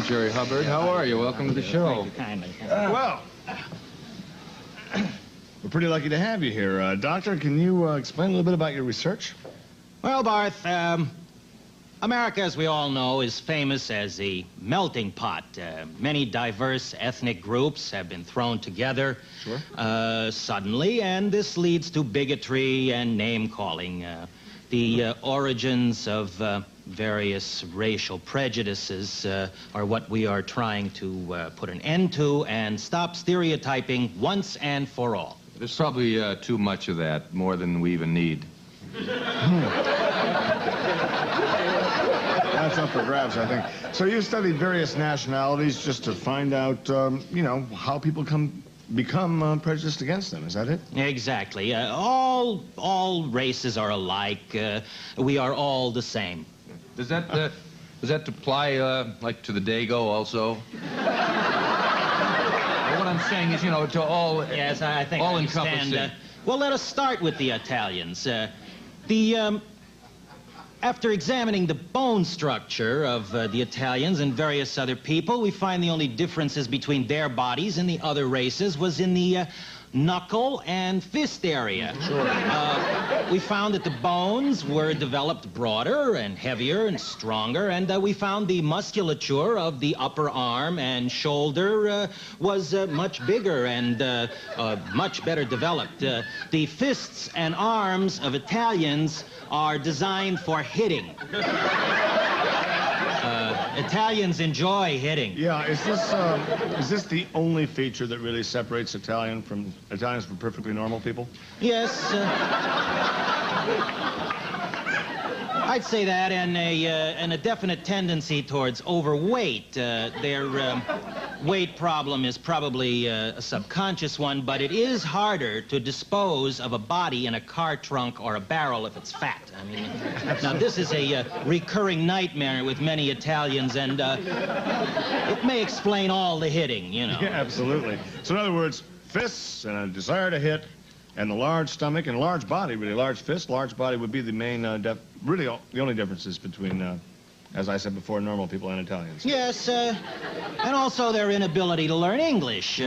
I'm Jerry Hubbard. How are you? Welcome to the show. Thank you kindly. Well, we're pretty lucky to have you here. Doctor, can you explain a little bit about your research? Well, Barth, America, as we all know, is famous as a melting pot. Many diverse ethnic groups have been thrown together suddenly, and this leads to bigotry and name-calling. The origins of various racial prejudices are what we are trying to put an end to and stop stereotyping once and for all. There's probably too much of that, more than we even need. That's up for grabs, I think. So you studied various nationalities just to find out, you know, how people become prejudiced against them. Is that it? Exactly. All races are alike. We are all the same. Does that apply like to the Dago also? What I'm saying is, you know, to all. Yes, I think all I understand. encompassing. Well, let us start with the Italians. After examining the bone structure of the Italians and various other people, we find the only differences between their bodies and the other races was in the knuckle and fist area. Sure. We found that the bones were developed broader and heavier and stronger, and we found the musculature of the upper arm and shoulder was much bigger and much better developed. The fists and arms of Italians are designed for hitting. Italians enjoy hitting. Yeah, is this the only feature that really separates Italians from perfectly normal people? Yes. I'd say that, and a definite tendency towards overweight. Their weight problem is probably a subconscious one, but it is harder to dispose of a body in a car trunk or a barrel if it's fat. I mean, now this is a recurring nightmare with many Italians, and it may explain all the hitting, you know. Yeah, absolutely. So in other words, fists and a desire to hit, and the large stomach and large body, really large fist, large body would be the main, really the only differences between, as I said before, normal people and Italians. Yes, and also their inability to learn English.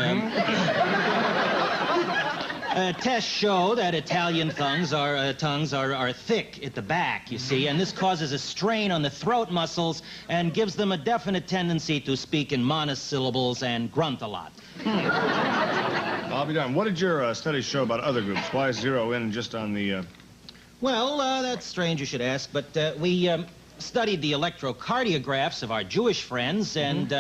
Tests show that Italian tongues are thick at the back, you see, and this causes a strain on the throat muscles and gives them a definite tendency to speak in monosyllables and grunt a lot. I'll be darned. What did your studies show about other groups? Why zero in just on the... Well, that's strange you should ask, but we studied the electrocardiographs of our Jewish friends and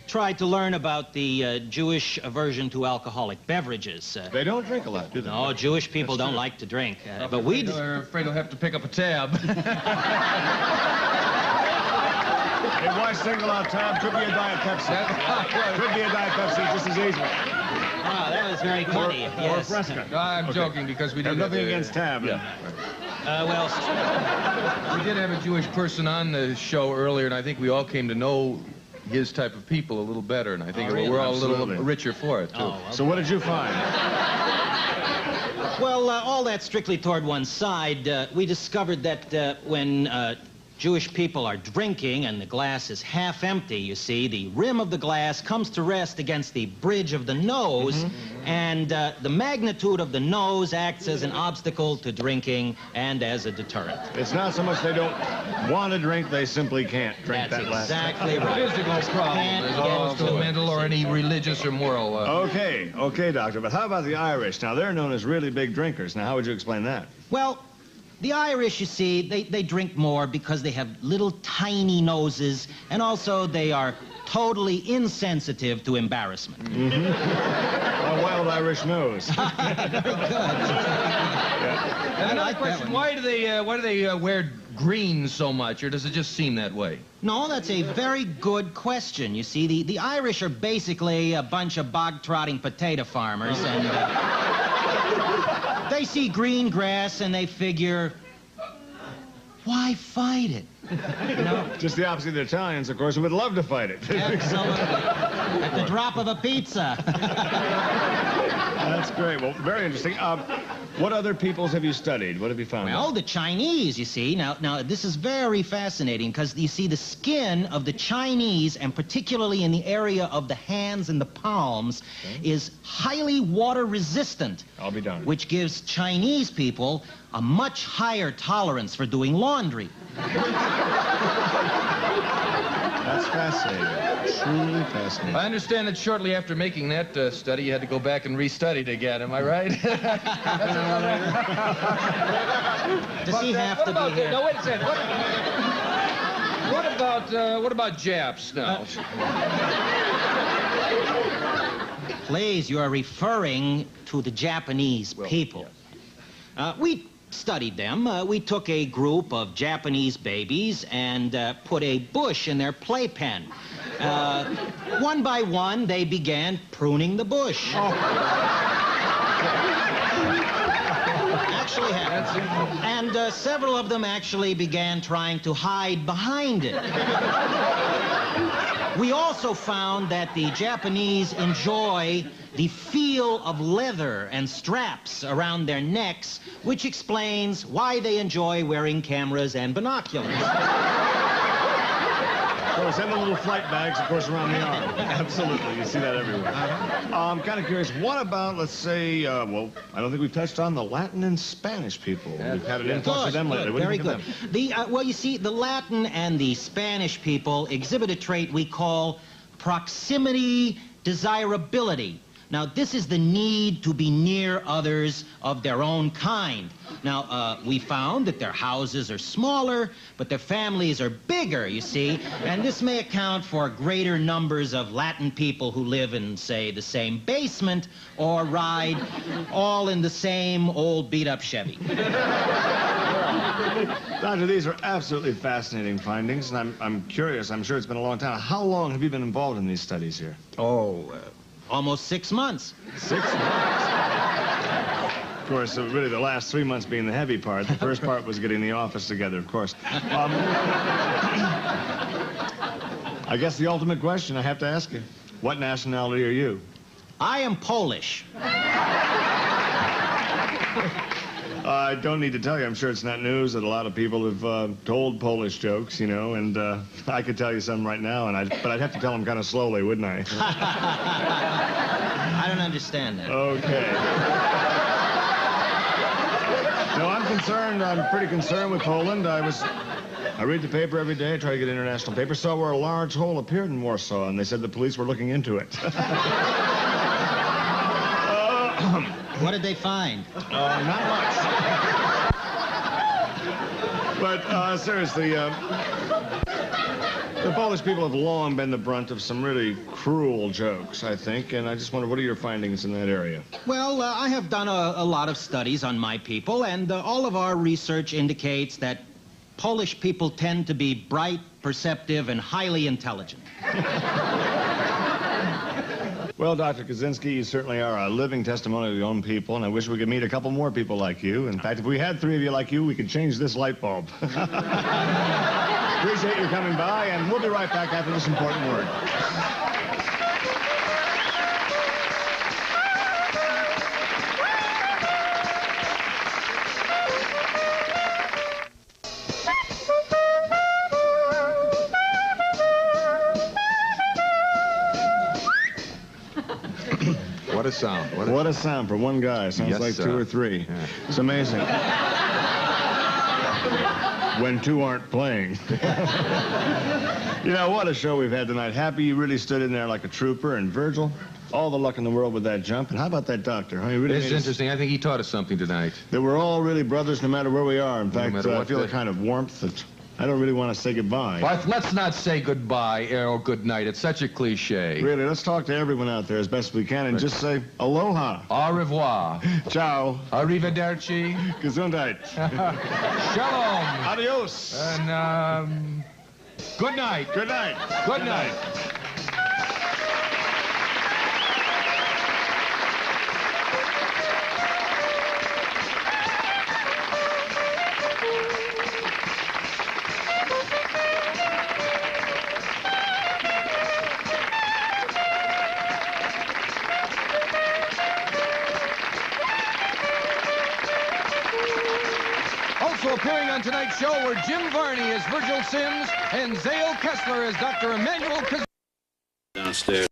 tried to learn about the Jewish aversion to alcoholic beverages. They don't drink a lot, do they? No, Jewish people don't like to drink. But we... They're afraid they'll have to pick up a tab. Hey, why single out tab? Could be a Diet Pepsi. Could be a Diet Pepsi just as easily. Ah, that was very funny. Or a Fresca. No, I'm joking because we Have did nothing against tab. Yeah. Well, We did have a Jewish person on the show earlier, and I think we all came to know his type of people a little better, and I think we're all a little richer for it, too. oh, okay. So what did you find? Well, all that strictly toward one side. We discovered that when Jewish people are drinking and the glass is half empty, you see, the rim of the glass comes to rest against the bridge of the nose, and the magnitude of the nose acts as an obstacle to drinking and as a deterrent. It's not so much they don't want to drink, they simply can't drink That's that last. exactly right. Physical problem Can't as get opposed to to it. mental or any religious or moral. Okay, doctor, but how about the Irish? Now, they're known as really big drinkers. Now, how would you explain that? Well, the Irish, you see, they drink more because they have little tiny noses, and also they are totally insensitive to embarrassment. A wild Irish nose. Another question, why do they wear green so much, or does it just seem that way? No, that's a very good question. You see, the Irish are basically a bunch of bog-trotting potato farmers, and they see green grass and they figure, why fight it? You know? Just the opposite of the Italians, of course, who would love to fight it. Absolutely. At the drop of a pizza. That's great. Well, very interesting. What other peoples have you studied? What have you found? Well, the Chinese, you see. Now, this is very fascinating because, you see, the skin of the Chinese, and particularly in the area of the hands and the palms, is highly water resistant. I'll be darned. Which gives Chinese people a much higher tolerance for doing laundry. That's fascinating. Truly fascinating. I understand that shortly after making that study, you had to go back and restudy it again. Am I right? Does he have to be here? No, wait a second. What about Japs now? Please, you are referring to the Japanese people. We studied them. We took a group of Japanese babies and put a bush in their playpen. One by one, they began pruning the bush. Actually happened. And several of them actually began trying to hide behind it. We also found that the Japanese enjoy the feel of leather and straps around their necks, which explains why they enjoy wearing cameras and binoculars. Of course, and the little flight bags, of course, around the arm. Absolutely, you see that everywhere. I'm kind of curious, what about, let's say, well, I don't think we've touched on the Latin and Spanish people. We've had an influx of them lately. What do you think of them? Well, you see, the Latin and the Spanish people exhibit a trait we call proximity desirability. Now, this is the need to be near others of their own kind. Now, we found that their houses are smaller, but their families are bigger, you see, and this may account for greater numbers of Latin people who live in, say, the same basement or ride all in the same old beat-up Chevy. Doctor, these are absolutely fascinating findings, and I'm curious. I'm sure it's been a long time. How long have you been involved in these studies here? Almost 6 months. 6 months? Of course, really the last 3 months being the heavy part. The first part was getting the office together, of course. I guess the ultimate question I have to ask you, what nationality are you? I am Polish. I don't need to tell you, I'm sure it's not news that a lot of people have told Polish jokes, you know, and I could tell you some right now, but I'd have to tell them kind of slowly, wouldn't I? I don't understand that. Okay. No, I'm concerned. I'm pretty concerned with Poland. I read the paper every day, try to get international paper, saw where a large hole appeared in Warsaw, and they said the police were looking into it. What did they find? Not much. But seriously, the Polish people have long been the brunt of some really cruel jokes, I think, and I just wonder, what are your findings in that area? Well, I have done a lot of studies on my people, and all of our research indicates that Polish people tend to be bright, perceptive, and highly intelligent. Well, Dr. Kaczynski, you certainly are a living testimony of your own people, and I wish we could meet a couple more people like you. In fact, if we had 3 of you like you, we could change this light bulb. Appreciate your coming by, and we'll be right back after this important word. What a sound. What a sound for one guy. Sounds yes, like sir. 2 or 3. Yeah. It's amazing. When 2 aren't playing. You know, what a show we've had tonight. Happy you really stood in there like a trooper. And Virgil, all the luck in the world with that jump. And how about that doctor? Huh? He really This is interesting. I think he taught us something tonight. that we're all really brothers no matter where we are. In fact, matter I what feel a kind of warmth that I don't really want to say goodbye. Well, let's not say goodbye or good night. It's such a cliche. Really, let's talk to everyone out there as best we can and just say aloha. Au revoir. Ciao. Arrivederci. Gesundheit. Shalom. Adios. And, good night. Good night. Good night. Also appearing on tonight's show were Jim Varney as Virgil Sims and Zale Kessler as Dr. Emmanuel Downstairs.